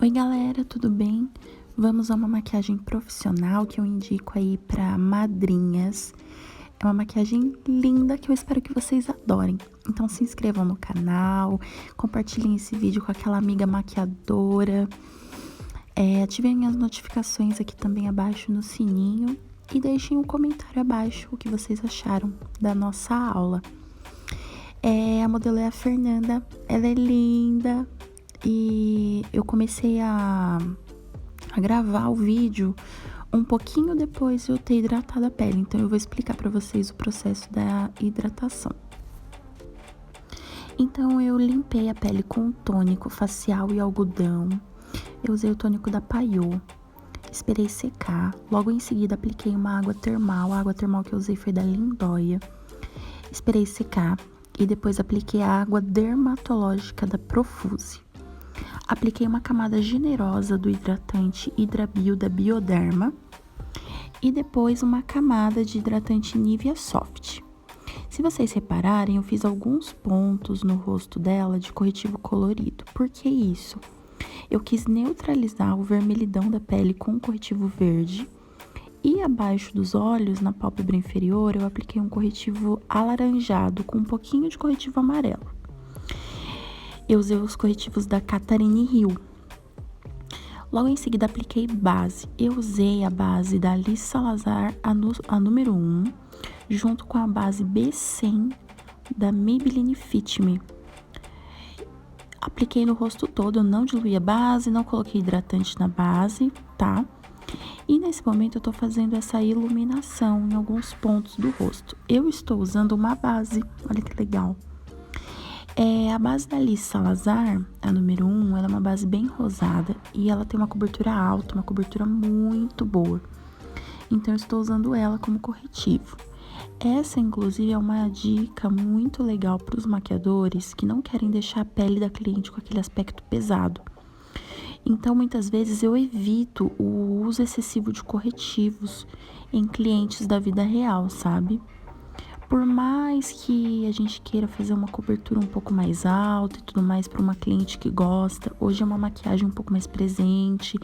Oi galera, tudo bem? Vamos a uma maquiagem profissional que eu indico aí para madrinhas. É uma maquiagem linda que eu espero que vocês adorem. Então se inscrevam no canal, compartilhem esse vídeo com aquela amiga maquiadora. Ativem as notificações aqui também abaixo no sininho e deixem um comentário abaixo o que vocês acharam da nossa aula. A modelo é a Fernanda, ela é linda. E eu comecei a gravar o vídeo um pouquinho depois de eu ter hidratado a pele. Então, eu vou explicar para vocês o processo da hidratação. Então, eu limpei a pele com tônico facial e algodão. Eu usei o tônico da Payot. Esperei secar. Logo em seguida, apliquei uma água termal. A água termal que eu usei foi da Lindóia. Esperei secar. E depois apliquei a água dermatológica da Profuse. Apliquei uma camada generosa do hidratante Hidrabio da Bioderma e depois uma camada de hidratante Nivea Soft. Se vocês repararem, eu fiz alguns pontos no rosto dela de corretivo colorido. Por que isso? Eu quis neutralizar o vermelhidão da pele com corretivo verde e abaixo dos olhos, na pálpebra inferior, eu apliquei um corretivo alaranjado com um pouquinho de corretivo amarelo. Eu usei os corretivos da Catarine Hill. Logo em seguida, apliquei base. Eu usei a base da Alice Salazar, a número 1, junto com a base B100 da Maybelline Fit Me. Apliquei no rosto todo, eu não diluí a base, não coloquei hidratante na base, tá? E nesse momento, eu tô fazendo essa iluminação em alguns pontos do rosto. Eu estou usando uma base, olha que legal. A base da Alice Salazar, a número 1, ela é uma base bem rosada e ela tem uma cobertura alta, uma cobertura muito boa. Então, eu estou usando ela como corretivo. Essa, inclusive, é uma dica muito legal para os maquiadores que não querem deixar a pele da cliente com aquele aspecto pesado. Então, muitas vezes, eu evito o uso excessivo de corretivos em clientes da vida real, sabe? Por mais que a gente queira fazer uma cobertura um pouco mais alta e tudo mais para uma cliente que gosta, hoje é uma maquiagem um pouco mais presente,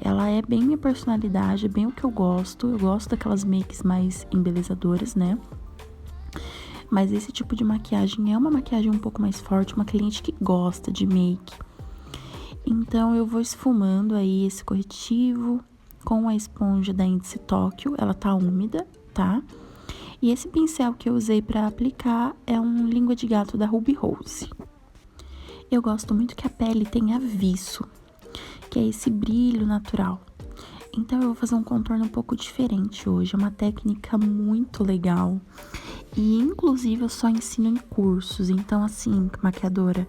ela é bem minha personalidade, é bem o que eu gosto daquelas makes mais embelezadoras, né? Mas esse tipo de maquiagem é uma maquiagem um pouco mais forte, uma cliente que gosta de make. Então, eu vou esfumando aí esse corretivo com a esponja da Índice Tóquio, ela tá úmida, tá? E esse pincel que eu usei para aplicar é um língua de gato da Ruby Rose. Eu gosto muito que a pele tenha viço, que é esse brilho natural. Então, eu vou fazer um contorno um pouco diferente hoje. É uma técnica muito legal. E, inclusive, eu só ensino em cursos. Então, assim, maquiadora,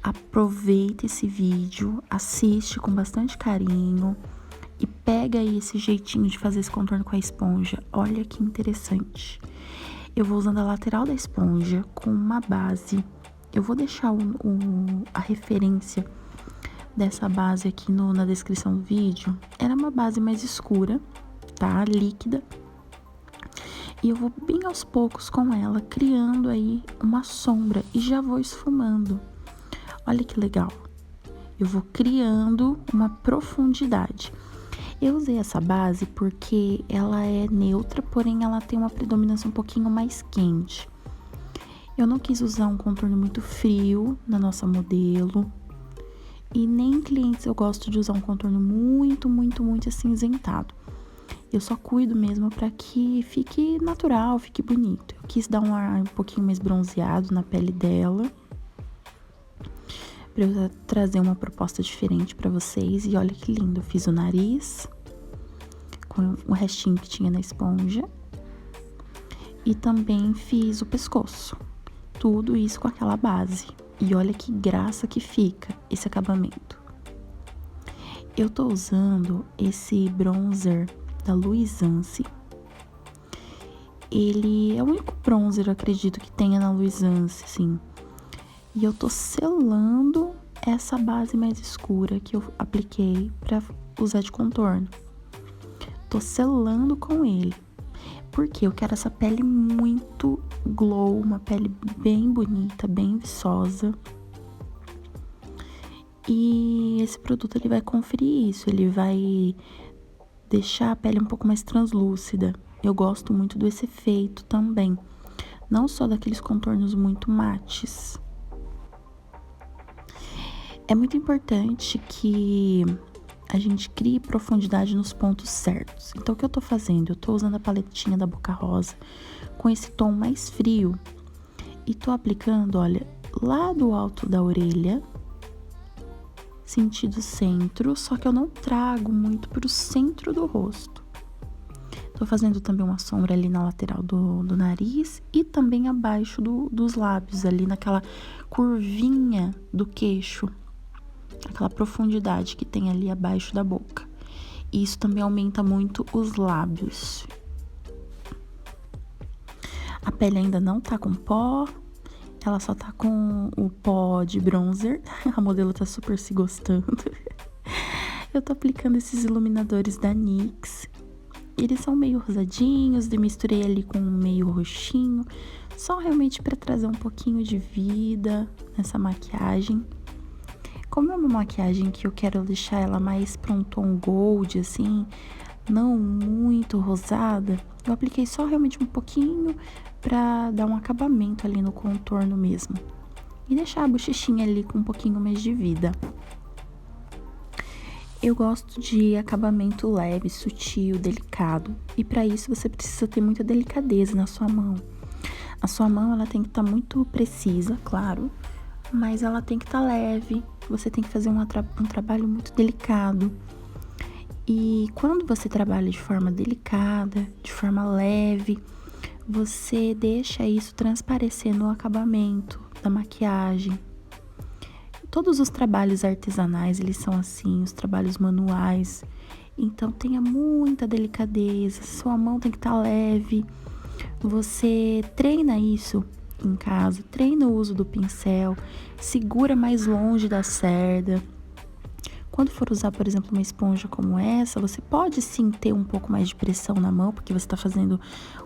aproveita esse vídeo, assiste com bastante carinho. E pega aí esse jeitinho de fazer esse contorno com a esponja. Olha que interessante. Eu vou usando a lateral da esponja com uma base. Eu vou deixar a referência dessa base aqui na descrição do vídeo. Era uma base mais escura, tá? Líquida. E eu vou bem aos poucos com ela, criando aí uma sombra. E já vou esfumando. Olha que legal. Eu vou criando uma profundidade. Eu usei essa base porque ela é neutra, porém ela tem uma predominância um pouquinho mais quente. Eu não quis usar um contorno muito frio na nossa modelo. E nem em clientes eu gosto de usar um contorno muito acinzentado. Eu só cuido mesmo para que fique natural, fique bonito. Eu quis dar um ar um pouquinho mais bronzeado na pele dela, para eu trazer uma proposta diferente para vocês. E olha que lindo, eu fiz o nariz com o restinho que tinha na esponja e também fiz o pescoço, tudo isso com aquela base. E olha que graça que fica esse acabamento. Eu tô usando esse bronzer da Luisance. Ele é o único bronzer, eu acredito, que tenha na Luisance, sim. E eu tô selando essa base mais escura que eu apliquei pra usar de contorno. Tô selando com ele, porque eu quero essa pele muito glow, uma pele bem bonita, bem viçosa. E esse produto, ele vai conferir isso, ele vai deixar a pele um pouco mais translúcida. Eu gosto muito desse efeito também, não só daqueles contornos muito mates. É muito importante que a gente crie profundidade nos pontos certos. Então, o que eu tô fazendo? Eu tô usando a paletinha da Boca Rosa com esse tom mais frio e tô aplicando, olha, lá do alto da orelha, sentido centro, só que eu não trago muito pro centro do rosto. Tô fazendo também uma sombra ali na lateral do nariz e também abaixo dos lábios, ali naquela curvinha do queixo, aquela profundidade que tem ali abaixo da boca. E isso também aumenta muito os lábios. A pele ainda não tá com pó, ela só tá com o pó de bronzer. A modelo tá super se gostando. Eu tô aplicando esses iluminadores da NYX. Eles são meio rosadinhos, misturei ali com meio roxinho, só realmente para trazer um pouquinho de vida nessa maquiagem. Como é uma maquiagem que eu quero deixar ela mais pra um tom gold, assim, não muito rosada, eu apliquei só realmente um pouquinho pra dar um acabamento ali no contorno mesmo. E deixar a bochechinha ali com um pouquinho mais de vida. Eu gosto de acabamento leve, sutil, delicado. E para isso você precisa ter muita delicadeza na sua mão. A sua mão, ela tem que estar muito precisa, claro, mas ela tem que estar leve. Você tem que fazer um trabalho muito delicado. E quando você trabalha de forma delicada, de forma leve, você deixa isso transparecer no acabamento da maquiagem. Todos os trabalhos artesanais, eles são assim, os trabalhos manuais. Então, tenha muita delicadeza, sua mão tem que estar leve. Você treina isso em casa, treina o uso do pincel, segura mais longe da cerda. Quando for usar, por exemplo, uma esponja como essa, você pode sim ter um pouco mais de pressão na mão, porque você está fazendo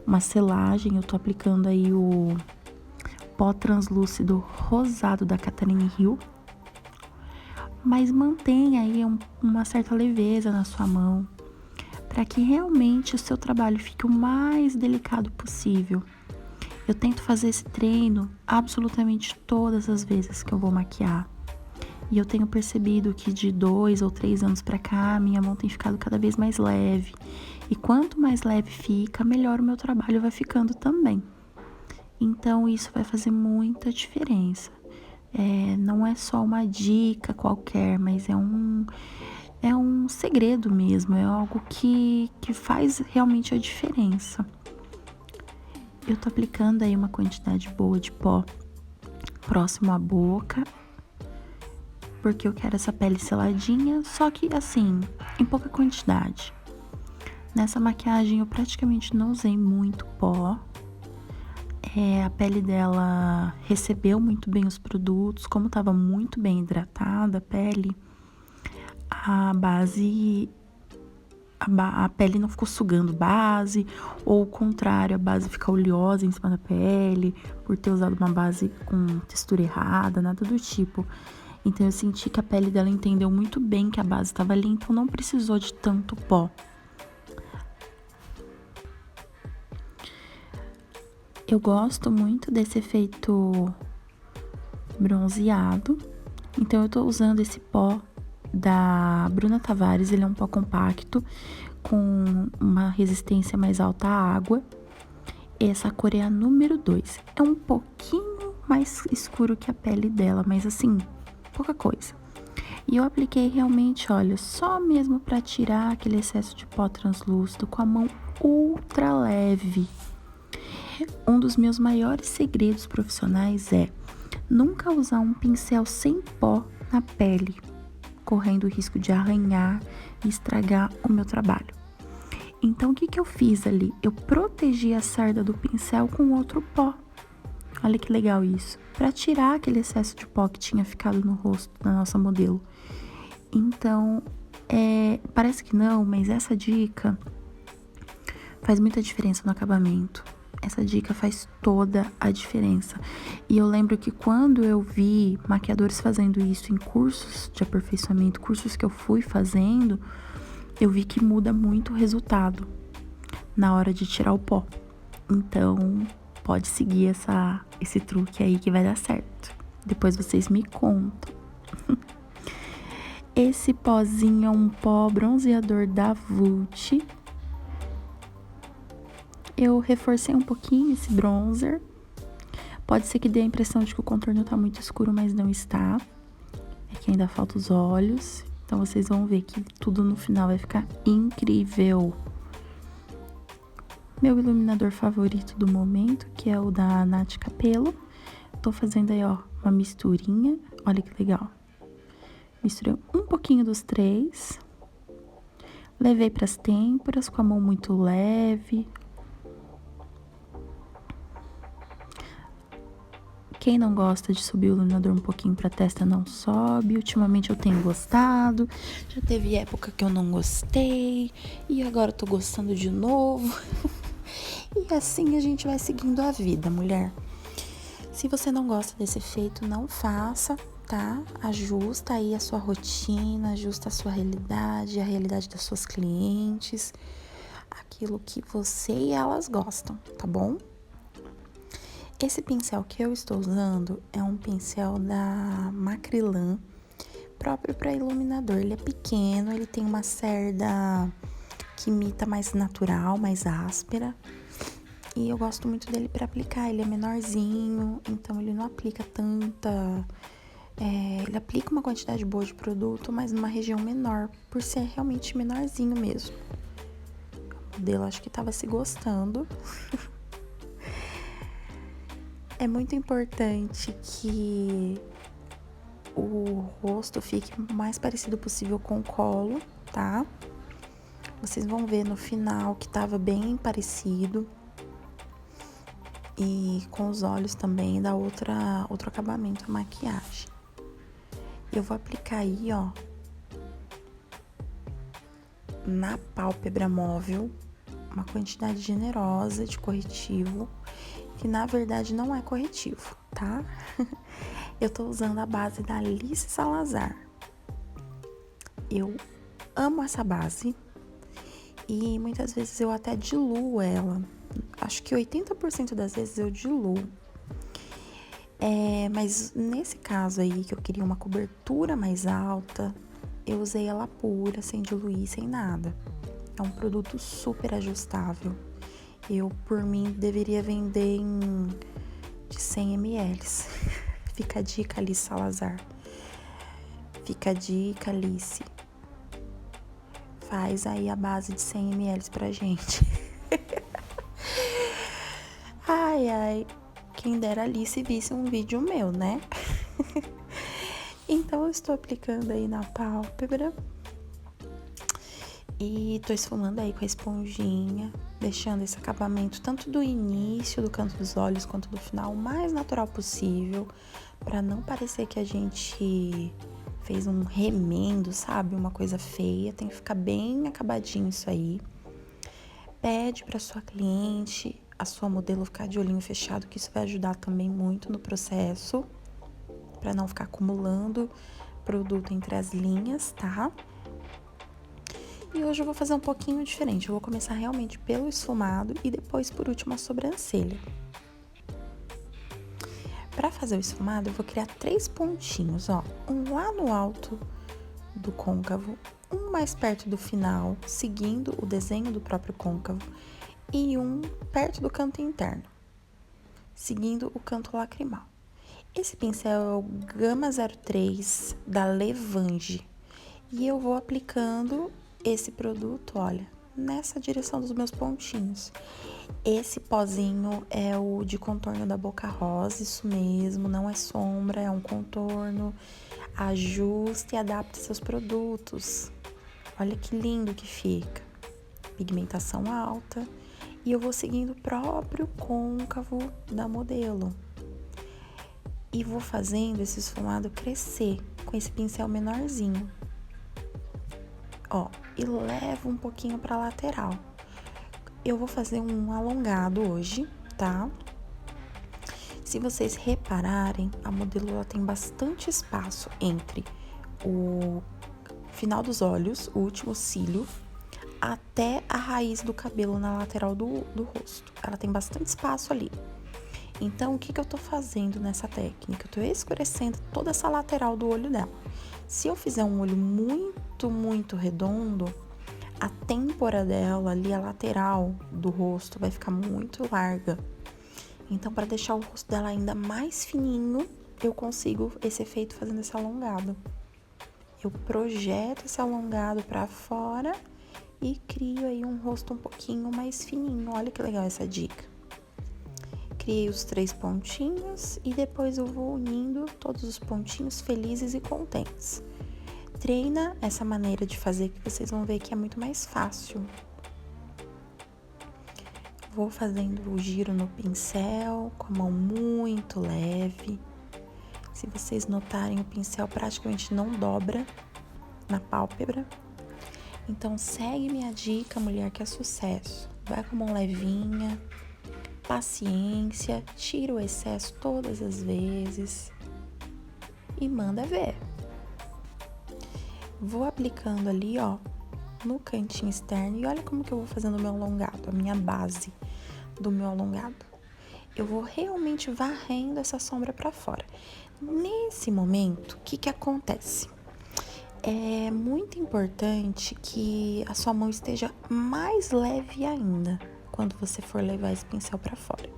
uma selagem. Eu tô aplicando aí o pó translúcido rosado da Catherine Hill. Mas mantenha aí uma certa leveza na sua mão, para que realmente o seu trabalho fique o mais delicado possível. Eu tento fazer esse treino absolutamente todas as vezes que eu vou maquiar. E eu tenho percebido que de 2 ou 3 anos pra cá, minha mão tem ficado cada vez mais leve. E quanto mais leve fica, melhor o meu trabalho vai ficando também. Então, isso vai fazer muita diferença. Não é só uma dica qualquer, mas é um segredo mesmo, é algo que faz realmente a diferença. Eu tô aplicando aí uma quantidade boa de pó próximo à boca, porque eu quero essa pele seladinha, só que assim, em pouca quantidade. Nessa maquiagem eu praticamente não usei muito pó. A pele dela recebeu muito bem os produtos, como estava muito bem hidratada a pele, a pele não ficou sugando base, ou o contrário, a base fica oleosa em cima da pele, por ter usado uma base com textura errada, nada do tipo. Então eu senti que a pele dela entendeu muito bem que a base estava ali, então não precisou de tanto pó. Eu gosto muito desse efeito bronzeado, então eu tô usando esse pó da Bruna Tavares. Ele é um pó compacto, com uma resistência mais alta à água. Essa cor é a número 2, é um pouquinho mais escuro que a pele dela, mas assim, pouca coisa. E eu apliquei realmente, olha, só mesmo pra tirar aquele excesso de pó translúcido com a mão ultra leve. Um dos meus maiores segredos profissionais é nunca usar um pincel sem pó na pele, correndo o risco de arranhar e estragar o meu trabalho. Então, o que eu fiz ali? Eu protegi a cerda do pincel com outro pó. Olha que legal isso. Para tirar aquele excesso de pó que tinha ficado no rosto da nossa modelo. Então, parece que não, mas essa dica faz muita diferença no acabamento. Essa dica faz toda a diferença. E eu lembro que quando eu vi maquiadores fazendo isso em cursos de aperfeiçoamento, cursos que eu fui fazendo, eu vi que muda muito o resultado na hora de tirar o pó. Então, pode seguir esse truque aí que vai dar certo. Depois vocês me contam. Esse pozinho é um pó bronzeador da Vult. Eu reforcei um pouquinho esse bronzer. Pode ser que dê a impressão de que o contorno tá muito escuro, mas não está. É que ainda falta os olhos. Então, vocês vão ver que tudo no final vai ficar incrível. Meu iluminador favorito do momento, que é o da Nath Capello. Tô fazendo aí, ó, uma misturinha. Olha que legal. Misturei um pouquinho dos três. Levei pras têmporas com a mão muito leve. Quem não gosta de subir o iluminador um pouquinho pra testa, não sobe. Ultimamente eu tenho gostado. Já teve época que eu não gostei. E agora eu tô gostando de novo. E assim a gente vai seguindo a vida, mulher. Se você não gosta desse efeito, não faça, tá? Ajusta aí a sua rotina, ajusta a sua realidade, a realidade das suas clientes. Aquilo que você e elas gostam, tá bom? Esse pincel que eu estou usando é um pincel da Macrylan, próprio para iluminador. Ele é pequeno, ele tem uma cerda que imita mais natural, mais áspera. E eu gosto muito dele para aplicar. Ele é menorzinho, então ele não aplica tanta... ele aplica uma quantidade boa de produto, mas numa região menor, por ser realmente menorzinho mesmo. O modelo acho que estava se gostando. É muito importante que o rosto fique o mais parecido possível com o colo, tá? Vocês vão ver no final que tava bem parecido. E com os olhos também dá outro acabamento a maquiagem. Eu vou aplicar aí, ó, na pálpebra móvel, uma quantidade generosa de corretivo, que na verdade não é corretivo, tá? Eu tô usando a base da Alice Salazar. Eu amo essa base e muitas vezes eu até diluo ela. Acho que 80% das vezes eu diluo. Mas nesse caso aí, que eu queria uma cobertura mais alta, eu usei ela pura, sem diluir, sem nada. É um produto super ajustável. Eu, por mim, deveria vender de 100 ml. Fica a dica, Alice Salazar. Fica a dica, Alice. Faz aí a base de 100 ml pra gente. Ai, ai. Quem dera Alice visse um vídeo meu, né? Então, eu estou aplicando aí na pálpebra. E tô esfumando aí com a esponjinha, deixando esse acabamento tanto do início, do canto dos olhos, quanto do final, o mais natural possível, pra não parecer que a gente fez um remendo, sabe? Uma coisa feia, tem que ficar bem acabadinho isso aí. Pede pra sua cliente, a sua modelo ficar de olhinho fechado, que isso vai ajudar também muito no processo, pra não ficar acumulando produto entre as linhas, tá? E hoje eu vou fazer um pouquinho diferente. Eu vou começar realmente pelo esfumado e depois, por último, a sobrancelha. Para fazer o esfumado, eu vou criar 3 pontinhos, ó. Um lá no alto do côncavo, um mais perto do final, seguindo o desenho do próprio côncavo, e um perto do canto interno, seguindo o canto lacrimal. Esse pincel é o Gama 03 da Levange. E eu vou aplicando esse produto, olha, nessa direção dos meus pontinhos. Esse pozinho é o de contorno da Boca Rosa, isso mesmo, não é sombra, é um contorno. Ajuste e adapte seus produtos. Olha que lindo que fica. Pigmentação alta. E eu vou seguindo o próprio côncavo da modelo. E vou fazendo esse esfumado crescer com esse pincel menorzinho. Ó, e levo um pouquinho pra lateral. Eu vou fazer um alongado hoje, tá? Se vocês repararem, a modelo ela tem bastante espaço entre o final dos olhos, o último cílio, até a raiz do cabelo na lateral do rosto. Ela tem bastante espaço ali. Então, o que eu tô fazendo nessa técnica? Eu tô escurecendo toda essa lateral do olho dela. Se eu fizer um olho muito, muito redondo, a têmpora dela ali, a lateral do rosto, vai ficar muito larga. Então, para deixar o rosto dela ainda mais fininho, eu consigo esse efeito fazendo esse alongado. Eu projeto esse alongado para fora e crio aí um rosto um pouquinho mais fininho. Olha que legal essa dica. Criei os 3 pontinhos e depois eu vou unindo todos os pontinhos felizes e contentes. Treina essa maneira de fazer que vocês vão ver que é muito mais fácil. Vou fazendo o giro no pincel com a mão muito leve. Se vocês notarem, o pincel praticamente não dobra na pálpebra. Então segue minha dica, mulher, que é sucesso. Vai com a mão levinha. Paciência, tira o excesso todas as vezes e manda ver. Vou aplicando ali, ó, no cantinho externo e olha como que eu vou fazendo o meu alongado, a minha base do meu alongado. Eu vou realmente varrendo essa sombra pra fora. Nesse momento, o que acontece? É muito importante que a sua mão esteja mais leve ainda quando você for levar esse pincel pra fora.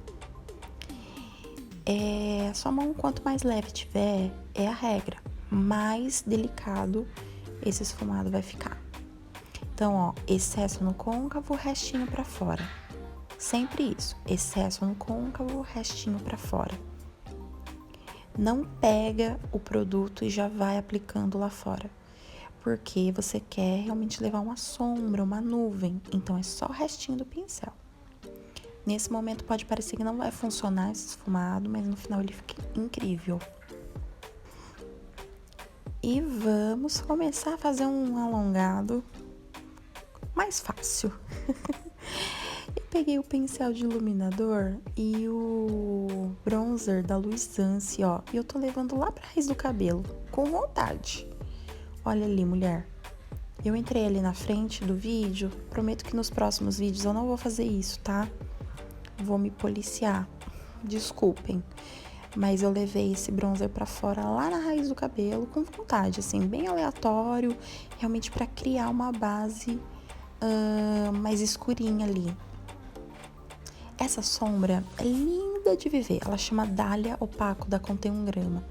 A sua mão, quanto mais leve tiver, é a regra. Mais delicado esse esfumado vai ficar. Então, ó, excesso no côncavo, restinho pra fora. Sempre isso, excesso no côncavo, restinho pra fora. Não pega o produto e já vai aplicando lá fora. Porque você quer realmente levar uma sombra, uma nuvem. Então, é só o restinho do pincel. Nesse momento pode parecer que não vai funcionar esse esfumado, mas no final ele fica incrível. E vamos começar a fazer um alongado mais fácil. Eu peguei o pincel de iluminador e o bronzer da Luisance, ó. E eu tô levando lá pra raiz do cabelo, com vontade. Olha ali, mulher. Eu entrei ali na frente do vídeo. Prometo que nos próximos vídeos eu não vou fazer isso, tá? Vou me policiar, desculpem, mas eu levei esse bronzer pra fora lá na raiz do cabelo com vontade, assim, bem aleatório, realmente pra criar uma base mais escurinha ali. Essa sombra é linda de viver, ela chama Dália Opaco da Contém 1 grama.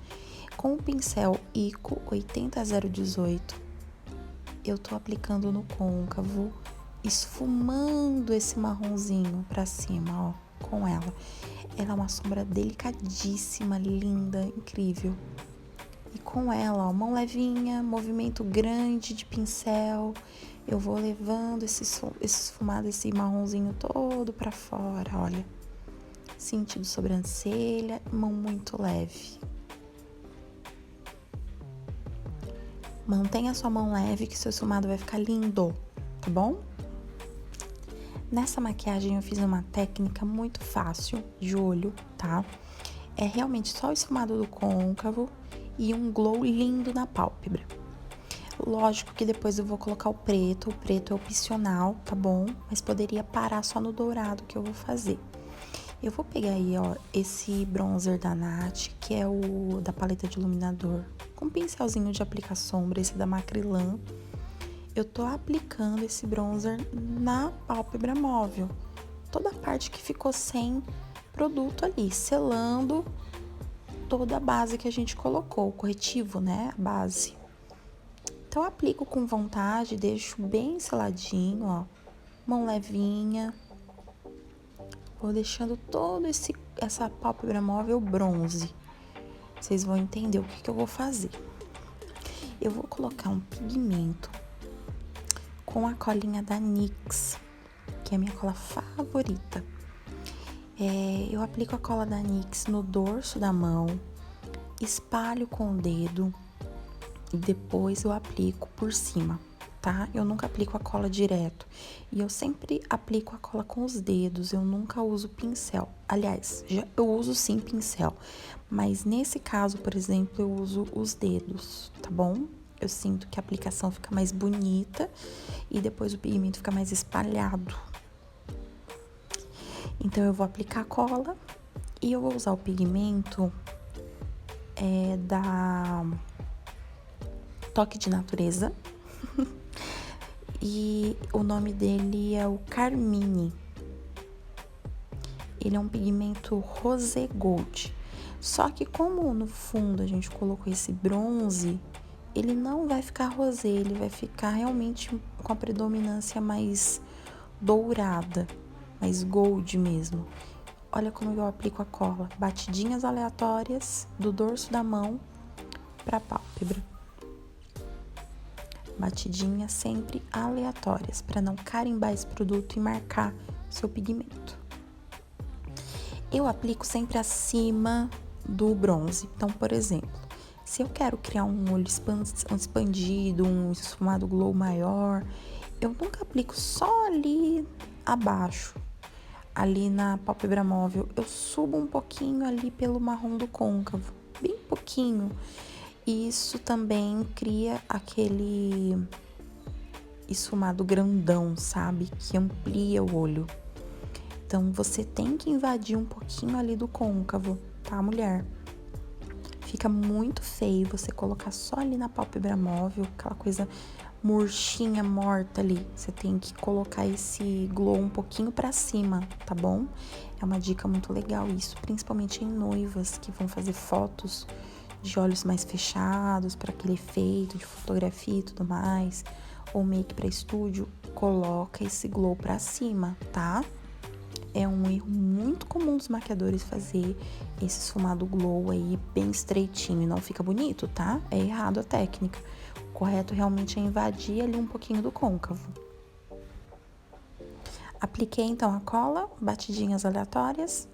Com o pincel Ico 80018, eu tô aplicando no côncavo, esfumando esse marronzinho pra cima, ó, com ela. Ela é uma sombra delicadíssima, linda, incrível. E com ela, ó, mão levinha, movimento grande de pincel, eu vou levando esse esfumado, esse marronzinho todo pra fora, olha. Sentido sobrancelha, mão muito leve. Mantenha a sua mão leve que seu esfumado vai ficar lindo, tá bom? Nessa maquiagem eu fiz uma técnica muito fácil de olho, tá? É realmente só o esfumado do côncavo e um glow lindo na pálpebra. Lógico que depois eu vou colocar o preto é opcional, tá bom? Mas poderia parar só no dourado que eu vou fazer. Eu vou pegar aí, ó, esse bronzer da Nath, que é o da paleta de iluminador, com um pincelzinho de aplicar sombra, esse da Macrylan. Eu tô aplicando esse bronzer na pálpebra móvel. Toda a parte que ficou sem produto ali, selando toda a base que a gente colocou, o corretivo, né, a base. Então, eu aplico com vontade, deixo bem seladinho, ó, mão levinha. Vou deixando todo essa pálpebra móvel bronze. Vocês vão entender o que eu vou fazer. Eu vou colocar um pigmento com a colinha da NYX, que é a minha cola favorita. Eu aplico a cola da NYX no dorso da mão, espalho com o dedo e depois eu aplico por cima, tá? Eu nunca aplico a cola direto. E eu sempre aplico a cola com os dedos, eu nunca uso pincel. Aliás, eu uso sim pincel, mas nesse caso, por exemplo, eu uso os dedos, tá bom? Eu sinto que a aplicação fica mais bonita e depois o pigmento fica mais espalhado. Então, eu vou aplicar a cola e eu vou usar o pigmento da Toque de Natureza. E o nome dele é o Carmine. Ele é um pigmento rosé gold. Só que como no fundo a gente colocou esse bronze, ele não vai ficar rosé, ele vai ficar realmente com a predominância mais dourada, mais gold mesmo. Olha como eu aplico a cola, batidinhas aleatórias do dorso da mão para a pálpebra. Batidinhas sempre aleatórias, para não carimbar esse produto e marcar seu pigmento. Eu aplico sempre acima do bronze. Então, por exemplo, se eu quero criar um olho expandido, um esfumado glow maior, eu nunca aplico só ali abaixo, ali na pálpebra móvel. Eu subo um pouquinho ali pelo marrom do côncavo, bem pouquinho. E isso também cria aquele esfumado grandão, sabe? Que amplia o olho. Então, você tem que invadir um pouquinho ali do côncavo, tá, mulher? Fica muito feio você colocar só ali na pálpebra móvel, aquela coisa murchinha, morta ali. Você tem que colocar esse glow um pouquinho pra cima, tá bom? É uma dica muito legal isso, principalmente em noivas que vão fazer fotos de olhos mais fechados, para aquele efeito de fotografia e tudo mais, ou make para estúdio, coloca esse glow pra cima, tá? É um erro muito comum dos maquiadores fazer esse esfumado glow aí bem estreitinho e não fica bonito, tá? É errado a técnica. O correto realmente é invadir ali um pouquinho do côncavo. Apliquei então a cola, batidinhas aleatórias,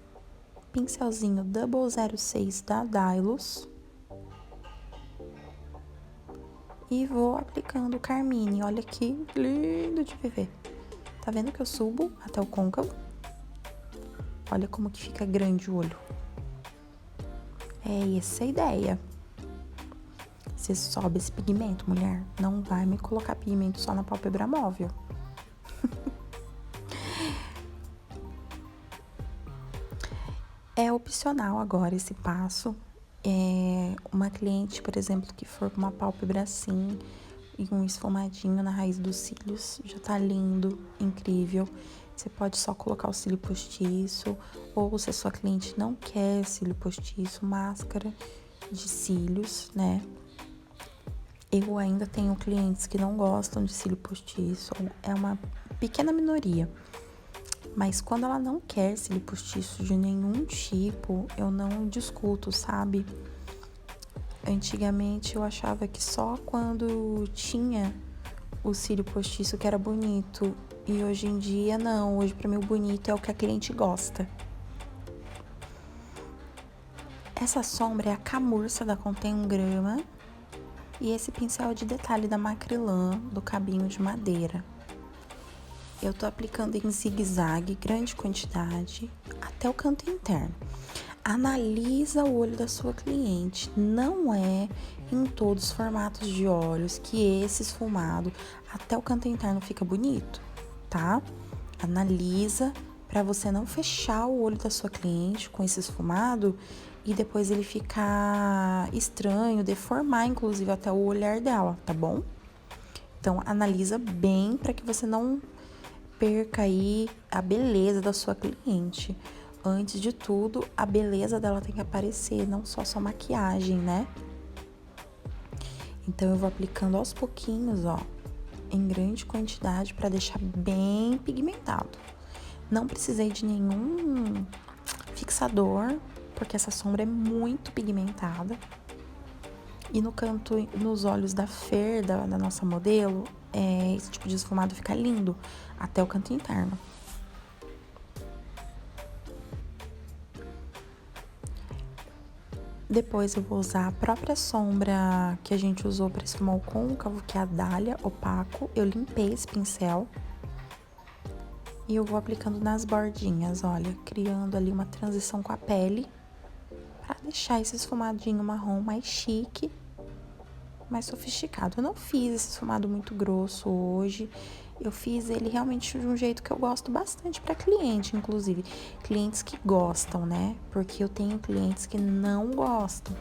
pincelzinho Double 06 da Dylos. E vou aplicando o Carmine. Olha que lindo de viver. Tá vendo que eu subo até o côncavo? Olha como que fica grande o olho. É essa a ideia. Você sobe esse pigmento, mulher. Não vai me colocar pigmento só na pálpebra móvel. É opcional agora esse passo. Uma cliente, por exemplo, que for com uma pálpebra assim e um esfumadinho na raiz dos cílios, já tá lindo, incrível. Você pode só colocar o cílio postiço, ou se a sua cliente não quer cílio postiço, máscara de cílios, né? Eu ainda tenho clientes que não gostam de cílio postiço, é uma pequena minoria. Mas quando ela não quer cílio postiço de nenhum tipo, eu não discuto, sabe? Antigamente eu achava que só quando tinha o cílio postiço que era bonito. E hoje em dia não, hoje pra mim o bonito é o que a cliente gosta. Essa sombra é a Camurça da Contém 1 grama. E esse pincel é de detalhe da Macrylan, do cabinho de madeira. Eu tô aplicando em zigue-zague, grande quantidade, até o canto interno. Analisa o olho da sua cliente. Não é em todos os formatos de olhos que esse esfumado até o canto interno fica bonito, tá? Analisa para você não fechar o olho da sua cliente com esse esfumado e depois ele ficar estranho, deformar inclusive até o olhar dela, tá bom? Então analisa bem para que você não perca aí a beleza da sua cliente. Antes de tudo, a beleza dela tem que aparecer, não só sua maquiagem, né? Então, eu vou aplicando aos pouquinhos, ó, em grande quantidade para deixar bem pigmentado. Não precisei de nenhum fixador, porque essa sombra é muito pigmentada. E no canto, nos olhos da Fer, da nossa modelo, esse tipo de esfumado fica lindo até o canto interno. Depois eu vou usar a própria sombra que a gente usou para esfumar o côncavo, que é a Dália Opaco. Eu limpei esse pincel. E eu vou aplicando nas bordinhas, olha, criando ali uma transição com a pele, para deixar esse esfumadinho marrom mais chique, mais sofisticado. Eu não fiz esse esfumado muito grosso hoje, eu fiz ele realmente de um jeito que eu gosto bastante para cliente, inclusive. Clientes que gostam, né? Porque eu tenho clientes que não gostam.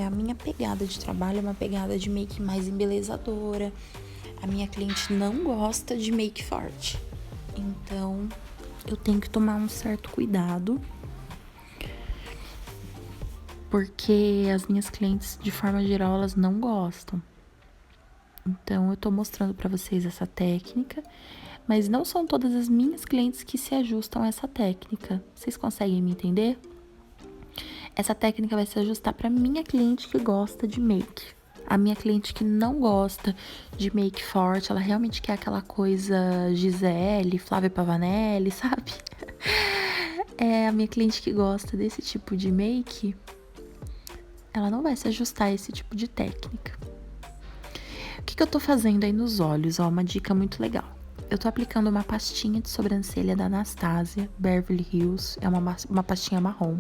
A minha pegada de trabalho é uma pegada de make mais embelezadora. A minha cliente não gosta de make forte. Então, eu tenho que tomar um certo cuidado, porque as minhas clientes, de forma geral, elas não gostam. Então, eu tô mostrando pra vocês essa técnica, mas não são todas as minhas clientes que se ajustam a essa técnica. Vocês conseguem me entender? Essa técnica vai se ajustar pra minha cliente que gosta de make. A minha cliente que não gosta de make forte, ela realmente quer aquela coisa Gisele, Flávia Pavanelli, sabe? A minha cliente que gosta desse tipo de make, ela não vai se ajustar a esse tipo de técnica. O que eu tô fazendo aí nos olhos? Ó, uma dica muito legal. Eu tô aplicando uma pastinha de sobrancelha da Anastasia, Beverly Hills, é uma pastinha marrom.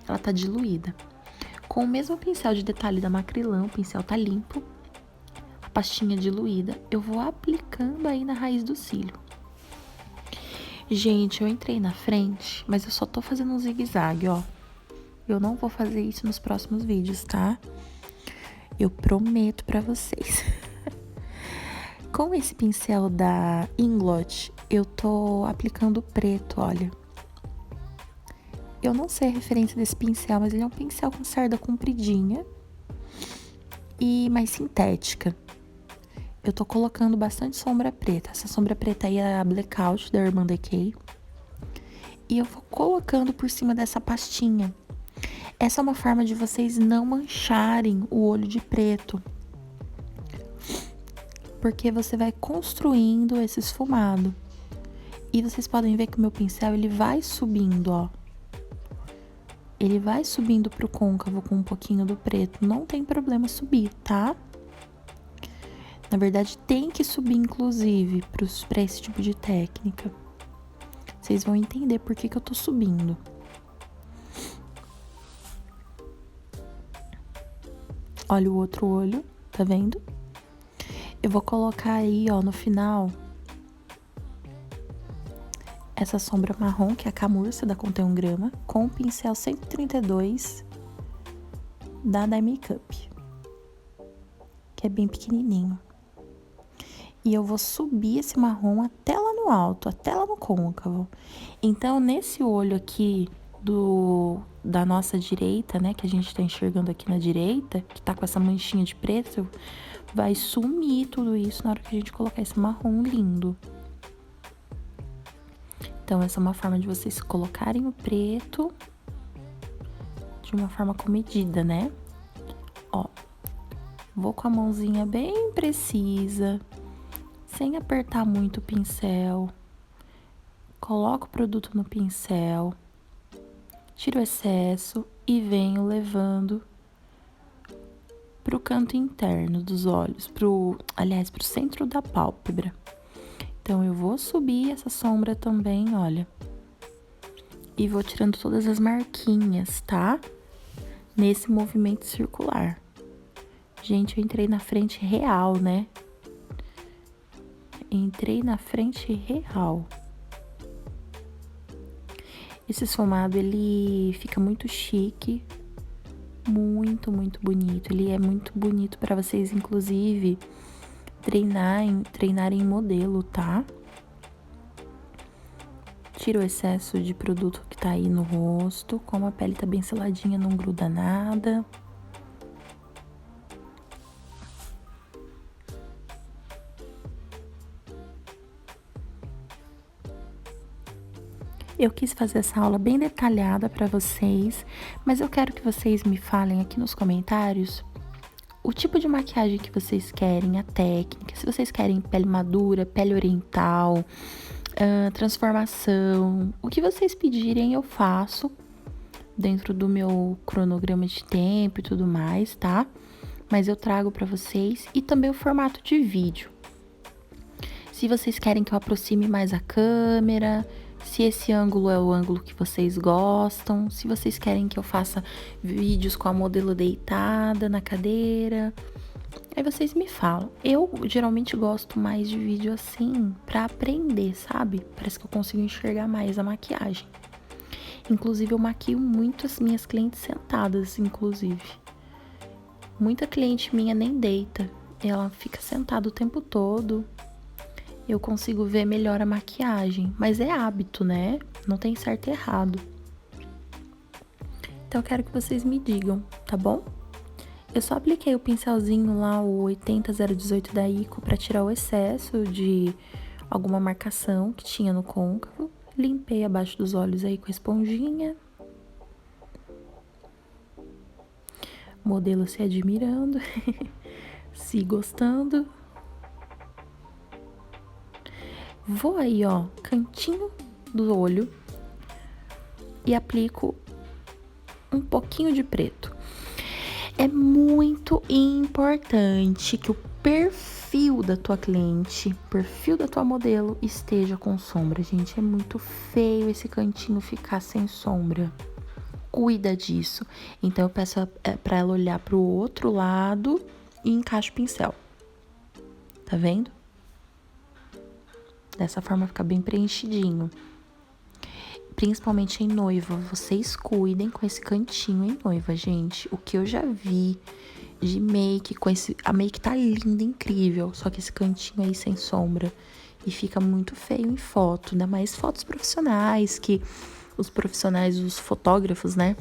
Ela tá diluída. Com o mesmo pincel de detalhe da Macrylan, o pincel tá limpo, a pastinha diluída, eu vou aplicando aí na raiz do cílio. Gente, eu entrei na frente, mas eu só tô fazendo um zigue-zague, ó. Eu não vou fazer isso nos próximos vídeos, tá? Eu prometo pra vocês. Com esse pincel da Inglot, eu tô aplicando preto, olha. Eu não sei a referência desse pincel, mas ele é um pincel com cerda compridinha e mais sintética. Eu tô colocando bastante sombra preta. Essa sombra preta aí é a Blackout da Urban Decay. E eu vou colocando por cima dessa pastinha. Essa é uma forma de vocês não mancharem o olho de preto. Porque você vai construindo esse esfumado. E vocês podem ver que o meu pincel, ele vai subindo, ó. Ele vai subindo pro côncavo com um pouquinho do preto. Não tem problema subir, tá? Na verdade, tem que subir, inclusive, pra esse tipo de técnica. Vocês vão entender por que eu tô subindo. Olha o outro olho, tá vendo? Eu vou colocar aí, ó, no final, essa sombra marrom, que é a Camurça da Contém 1 Grama, com o pincel 132 da Dye Makeup, que é bem pequenininho. E eu vou subir esse marrom até lá no alto, até lá no côncavo. Então, nesse olho aqui da nossa direita, né, que a gente tá enxergando aqui na direita, que tá com essa manchinha de preto, vai sumir tudo isso na hora que a gente colocar esse marrom lindo. Então, essa é uma forma de vocês colocarem o preto de uma forma comedida, né? Ó, vou com a mãozinha bem precisa, sem apertar muito o pincel. Coloco o produto no pincel, tiro o excesso e venho levando pro canto interno dos olhos, aliás, pro centro da pálpebra. Então, eu vou subir essa sombra também, olha. E vou tirando todas as marquinhas, tá? Nesse movimento circular. Gente, eu entrei na frente real, né? Entrei na frente real. Esse esfumado, ele fica muito chique. Muito, muito bonito. Ele é muito bonito pra vocês, inclusive, treinarem em modelo, tá? Tira o excesso de produto que tá aí no rosto. Como a pele tá bem seladinha, não gruda nada. Eu quis fazer essa aula bem detalhada pra vocês, mas eu quero que vocês me falem aqui nos comentários o tipo de maquiagem que vocês querem, a técnica, se vocês querem pele madura, pele oriental, transformação, o que vocês pedirem eu faço, dentro do meu cronograma de tempo e tudo mais, tá? Mas eu trago pra vocês, e também o formato de vídeo. Se vocês querem que eu aproxime mais a câmera, se esse ângulo é o ângulo que vocês gostam, se vocês querem que eu faça vídeos com a modelo deitada na cadeira, aí vocês me falam. Eu geralmente gosto mais de vídeo assim pra aprender, sabe? Parece que eu consigo enxergar mais a maquiagem. Inclusive, eu maquio muito as minhas clientes sentadas, inclusive. Muita cliente minha nem deita, ela fica sentada o tempo todo. Eu consigo ver melhor a maquiagem, mas é hábito, né? Não tem certo e errado. Então, eu quero que vocês me digam, tá bom? Eu só apliquei o pincelzinho lá, o 80018 da Ico, pra tirar o excesso de alguma marcação que tinha no côncavo. Limpei abaixo dos olhos aí com a esponjinha. Modelo se admirando, se gostando. Vou aí, ó, cantinho do olho e aplico um pouquinho de preto. É muito importante que o perfil da tua cliente, perfil da tua modelo esteja com sombra, gente. É muito feio esse cantinho ficar sem sombra. Cuida disso. Então, eu peço pra ela olhar pro outro lado e encaixa o pincel. Tá vendo? Dessa forma fica bem preenchidinho. Principalmente em noiva, vocês cuidem com esse cantinho em noiva, gente. O que eu já vi de make, a make tá linda, incrível, só que esse cantinho aí sem sombra. E fica muito feio em foto, ainda mais fotos profissionais, que os profissionais, os fotógrafos, né,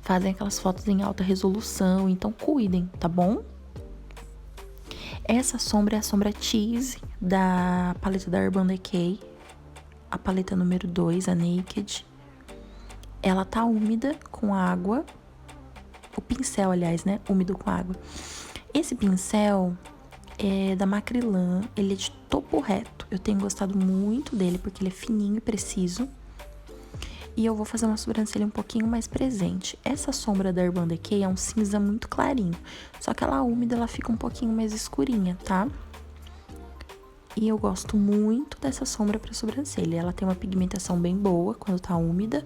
fazem aquelas fotos em alta resolução, então cuidem, tá bom? Essa sombra é a sombra Tease da paleta da Urban Decay, a paleta número 2, a Naked. Ela tá úmida com água, o pincel, aliás, né, úmido com água. Esse pincel é da Macrylan, ele é de topo reto. Eu tenho gostado muito dele porque ele é fininho e preciso. E eu vou fazer uma sobrancelha um pouquinho mais presente. Essa sombra da Urban Decay é um cinza muito clarinho, só que ela úmida, ela fica um pouquinho mais escurinha, tá? E eu gosto muito dessa sombra pra sobrancelha. Ela tem uma pigmentação bem boa quando tá úmida.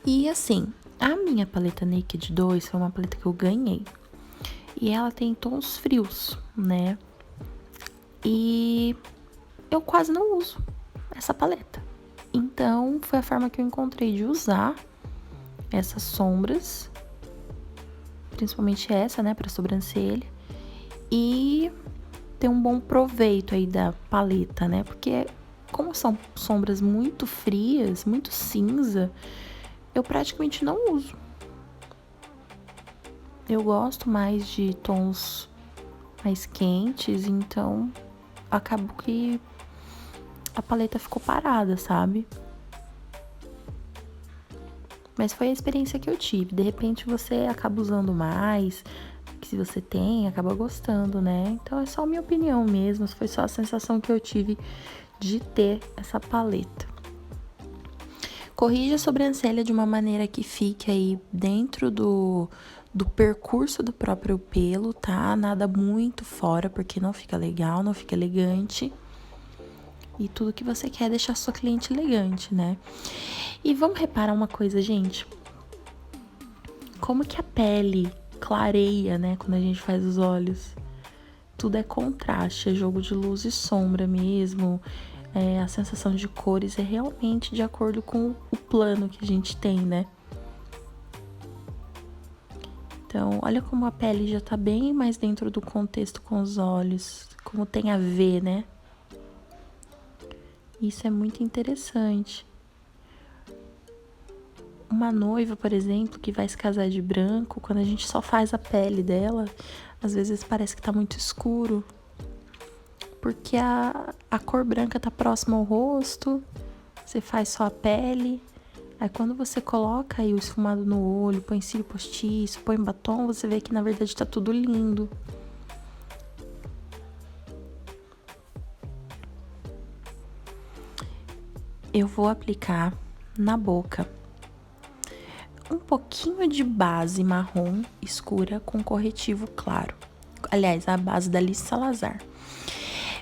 E assim, a minha paleta Naked 2 foi uma paleta que eu ganhei. E ela tem tons frios, né? E eu quase não uso essa paleta. Então, foi a forma que eu encontrei de usar essas sombras. Principalmente essa, né, pra sobrancelha. E ter um bom proveito aí da paleta, né? Porque como são sombras muito frias, muito cinza, eu praticamente não uso. Eu gosto mais de tons mais quentes, então acabo que a paleta ficou parada, sabe? Mas foi a experiência que eu tive. De repente você acaba usando mais, que se você tem, acaba gostando, né? Então é só minha opinião mesmo, foi só a sensação que eu tive de ter essa paleta. Corrija a sobrancelha de uma maneira que fique aí dentro do percurso do próprio pelo, tá? Nada muito fora, porque não fica legal, não fica elegante. E tudo que você quer é deixar sua cliente elegante, né? E vamos reparar uma coisa, gente. Como que a pele clareia, né, quando a gente faz os olhos. Tudo é contraste, é jogo de luz e sombra mesmo. A sensação de cores é realmente de acordo com o plano que a gente tem, né? Então, olha como a pele já tá bem mais dentro do contexto com os olhos, como tem a ver, né? Isso é muito interessante. Uma noiva, por exemplo, que vai se casar de branco, quando a gente só faz a pele dela, às vezes parece que tá muito escuro. Porque a cor branca tá próxima ao rosto, você faz só a pele. Aí quando você coloca aí o esfumado no olho, põe cílio postiço, põe batom, você vê que na verdade tá tudo lindo. Eu vou aplicar na boca. um pouquinho de base marrom escura com corretivo claro. Aliás, a base da Alice Salazar.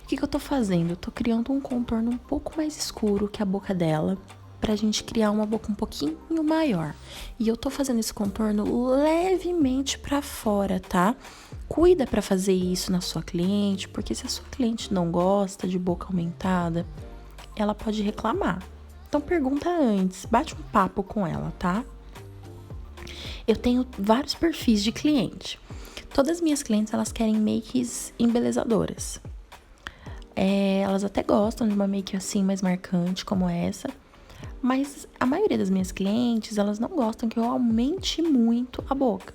O que eu tô fazendo? Eu tô criando um contorno um pouco mais escuro que a boca dela, pra gente criar uma boca um pouquinho maior. E eu tô fazendo esse contorno levemente pra fora, tá? Cuida pra fazer isso na sua cliente, porque se a sua cliente não gosta de boca aumentada, ela pode reclamar. Então pergunta antes, bate um papo com ela, tá? Eu tenho vários perfis de cliente. Todas as minhas clientes, elas querem makes embelezadoras. Elas até gostam de uma make assim mais marcante como essa, mas a maioria das minhas clientes, elas não gostam que eu aumente muito a boca.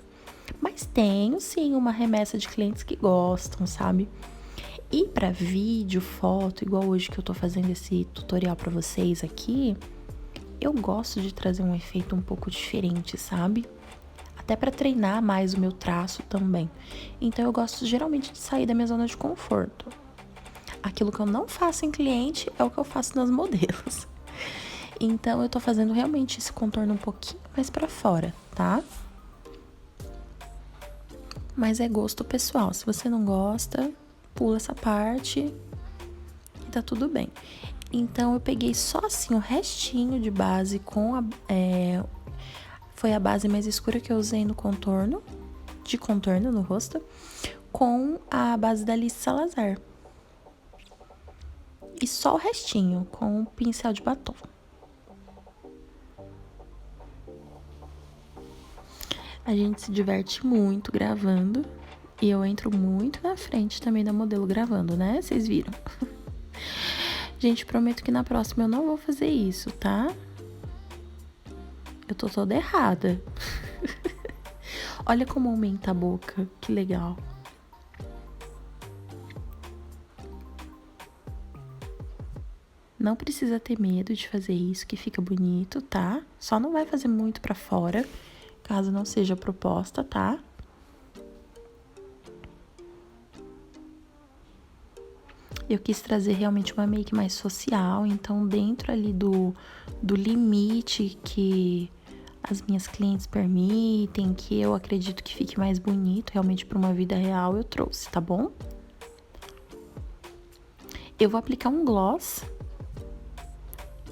Mas tenho sim uma remessa de clientes que gostam, sabe? E para vídeo, foto, igual hoje que eu tô fazendo esse tutorial para vocês aqui, eu gosto de trazer um efeito um pouco diferente, sabe? Até para treinar mais o meu traço também. Então eu gosto geralmente de sair da minha zona de conforto. Aquilo que eu não faço em cliente é o que eu faço nas modelos. Então eu tô fazendo realmente esse contorno um pouquinho mais pra fora, tá? Mas é gosto pessoal. Se você não gosta, pula essa parte e tá tudo bem. Então eu peguei só assim o restinho de base com foi a base mais escura que eu usei no contorno, de contorno no rosto, com a base da Alice Salazar. E só o restinho com o pincel de batom. A gente se diverte muito gravando e eu entro muito na frente também da modelo gravando, né? Vocês viram? Gente, prometo que na próxima eu não vou fazer isso, tá? Eu tô toda errada. Olha como aumenta a boca, que legal. Não precisa ter medo de fazer isso, que fica bonito, tá? Só não vai fazer muito pra fora, caso não seja proposta, tá? Eu quis trazer realmente uma make mais social, então dentro ali do limite que as minhas clientes permitem, que eu acredito que fique mais bonito realmente para uma vida real, eu trouxe, tá bom? Eu vou aplicar um gloss.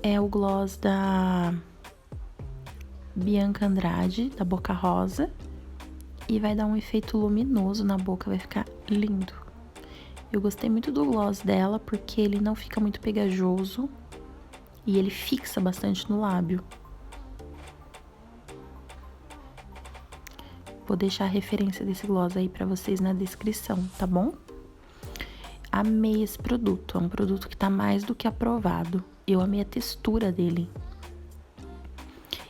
É o gloss da Bianca Andrade, da Boca Rosa. E vai dar um efeito luminoso na boca, vai ficar lindo. Eu gostei muito do gloss dela, porque ele não fica muito pegajoso. E ele fixa bastante no lábio. Vou deixar a referência desse gloss aí pra vocês na descrição, tá bom? Amei esse produto, é um produto que tá mais do que aprovado. Eu amei a textura dele.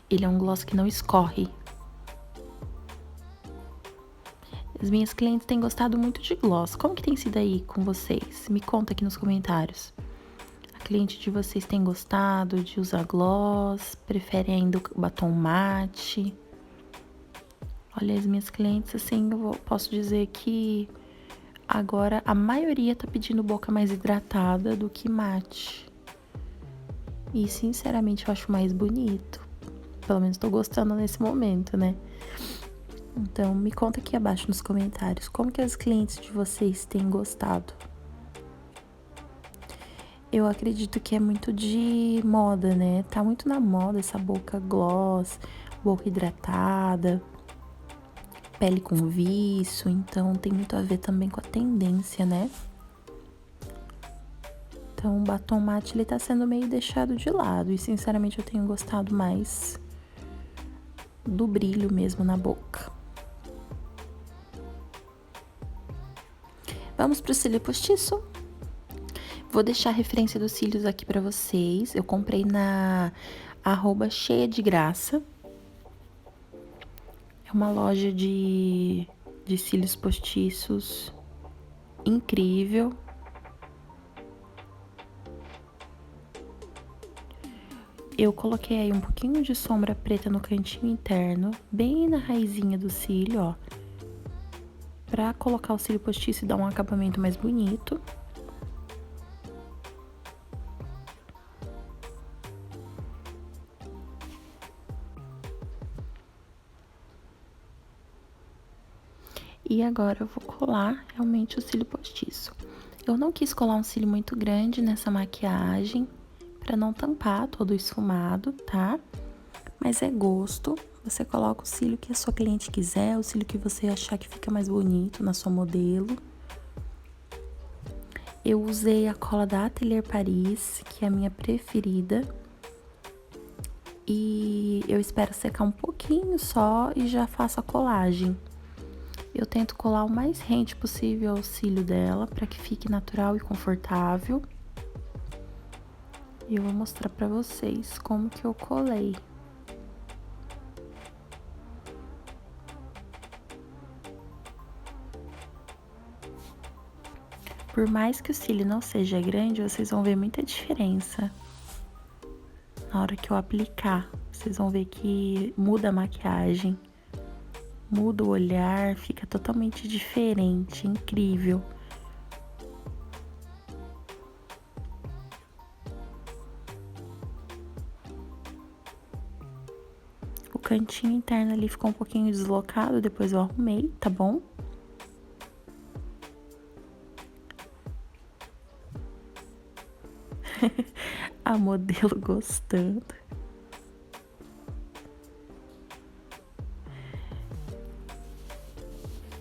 Ele é um gloss que não escorre. As minhas clientes têm gostado muito de gloss. Como que tem sido aí com vocês? Me conta aqui nos comentários. A cliente de vocês tem gostado de usar gloss? Prefere ainda o batom mate? Olha, as minhas clientes, assim, posso dizer que agora a maioria tá pedindo boca mais hidratada do que mate. E, sinceramente, eu acho mais bonito. Pelo menos tô gostando nesse momento, né? Então, me conta aqui abaixo nos comentários como que as clientes de vocês têm gostado. Eu acredito que é muito de moda, né? Tá muito na moda essa boca gloss, boca hidratada, pele com viço, então tem muito a ver também com a tendência, né? Então, o batom mate, ele tá sendo meio deixado de lado e, sinceramente, eu tenho gostado mais do brilho mesmo na boca. Vamos pro cílio postiço? Vou deixar a referência dos cílios aqui pra vocês. Eu comprei na @cheia de graça. É uma loja de cílios postiços incrível. Eu coloquei aí um pouquinho de sombra preta no cantinho interno, bem na raizinha do cílio, ó. Pra colocar o cílio postiço e dar um acabamento mais bonito. E agora eu vou colar realmente o cílio postiço. Eu não quis colar um cílio muito grande nessa maquiagem, pra não tampar todo o esfumado, tá? Mas é gosto, você coloca o cílio que a sua cliente quiser, o cílio que você achar que fica mais bonito na sua modelo. Eu usei a cola da Atelier Paris, que é a minha preferida. E eu espero secar um pouquinho só e já faço a colagem. Eu tento colar o mais rente possível ao cílio dela, para que fique natural e confortável. E eu vou mostrar pra vocês como que eu colei. Por mais que o cílio não seja grande, vocês vão ver muita diferença na hora que eu aplicar. Vocês vão ver que muda a maquiagem, muda o olhar, fica totalmente diferente, incrível. O cantinho interno ali ficou um pouquinho deslocado, depois eu arrumei, tá bom? A modelo gostando.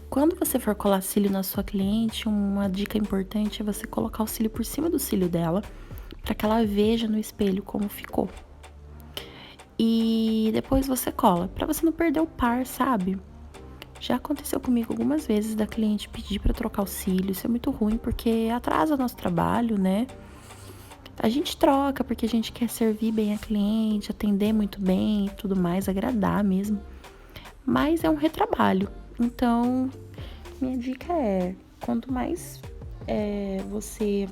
Quando você for colar cílio na sua cliente, uma dica importante é você colocar o cílio por cima do cílio dela, para que ela veja no espelho como ficou. E depois você cola, para você não perder o par, sabe? Já aconteceu comigo algumas vezes da cliente pedir para trocar o cílio, isso é muito ruim porque atrasa o nosso trabalho, né? A gente troca porque a gente quer servir bem a cliente, atender muito bem e tudo mais, agradar mesmo. Mas é um retrabalho. Então, minha dica é, quanto mais você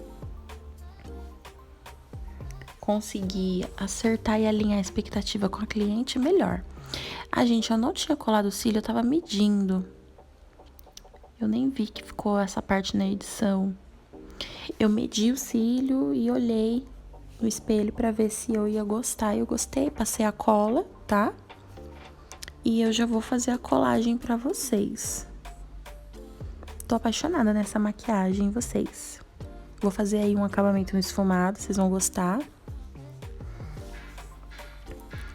conseguir acertar e alinhar a expectativa com a cliente, melhor. Gente, eu não tinha colado o cílio, eu tava medindo. Eu nem vi que ficou essa parte na edição. Eu medi o cílio e olhei no espelho pra ver se eu ia gostar. Eu gostei, passei a cola, tá? E eu já vou fazer a colagem pra vocês. Tô apaixonada nessa maquiagem, vocês. Vou fazer aí um acabamento no esfumado, vocês vão gostar.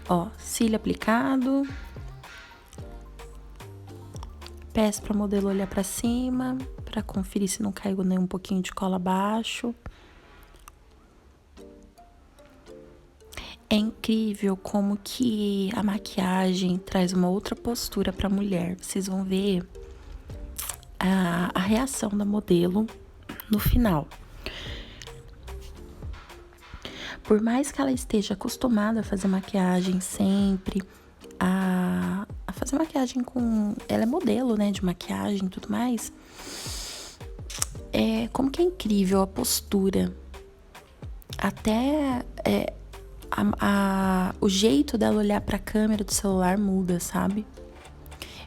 Ó, cílio aplicado. Peço pra modelo olhar pra cima, pra conferir se não caiu nem um pouquinho de cola abaixo. É incrível como que a maquiagem traz uma outra postura pra mulher. Vocês vão ver a reação da modelo no final. Por mais que ela esteja acostumada a fazer maquiagem sempre, a fazer maquiagem com... Ela é modelo, né, de maquiagem e tudo mais. Como que é incrível a postura. Até o jeito dela olhar pra câmera do celular muda, sabe?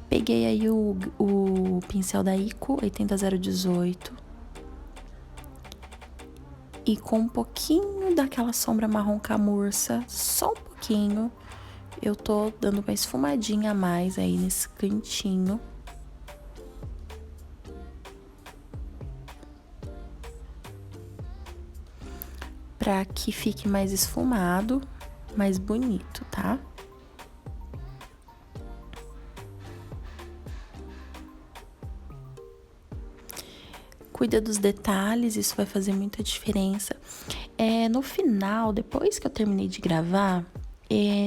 Peguei aí o pincel da Ico 80018 e com um pouquinho daquela sombra marrom camurça, só um pouquinho, eu tô dando uma esfumadinha a mais aí nesse cantinho. Pra que fique mais esfumado, mais bonito, tá? Cuida dos detalhes, isso vai fazer muita diferença. No final, depois que eu terminei de gravar,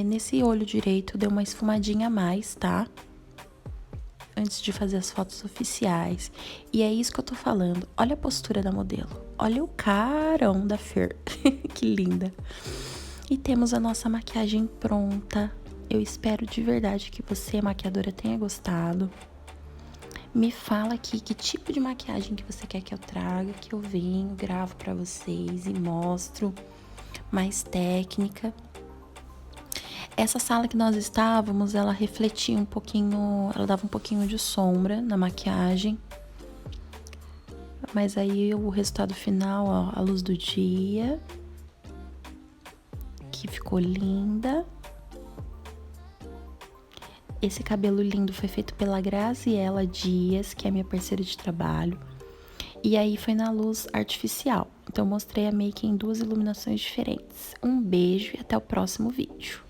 nesse olho direito deu uma esfumadinha a mais, tá? Antes de fazer as fotos oficiais. E é isso que eu tô falando. Olha a postura da modelo. Olha o carão da Fer. Que linda. E temos a nossa maquiagem pronta. Eu espero de verdade que você, maquiadora, tenha gostado. Me fala aqui que tipo de maquiagem que você quer que eu traga, que eu venho, gravo pra vocês e mostro mais técnica. Essa sala que nós estávamos, ela refletia um pouquinho, ela dava um pouquinho de sombra na maquiagem. Mas aí o resultado final, ó, a luz do dia, que ficou linda. Esse cabelo lindo foi feito pela Graziela Dias, que é minha parceira de trabalho. E aí foi na luz artificial. Então, eu mostrei a make em 2 iluminações diferentes. Um beijo e até o próximo vídeo.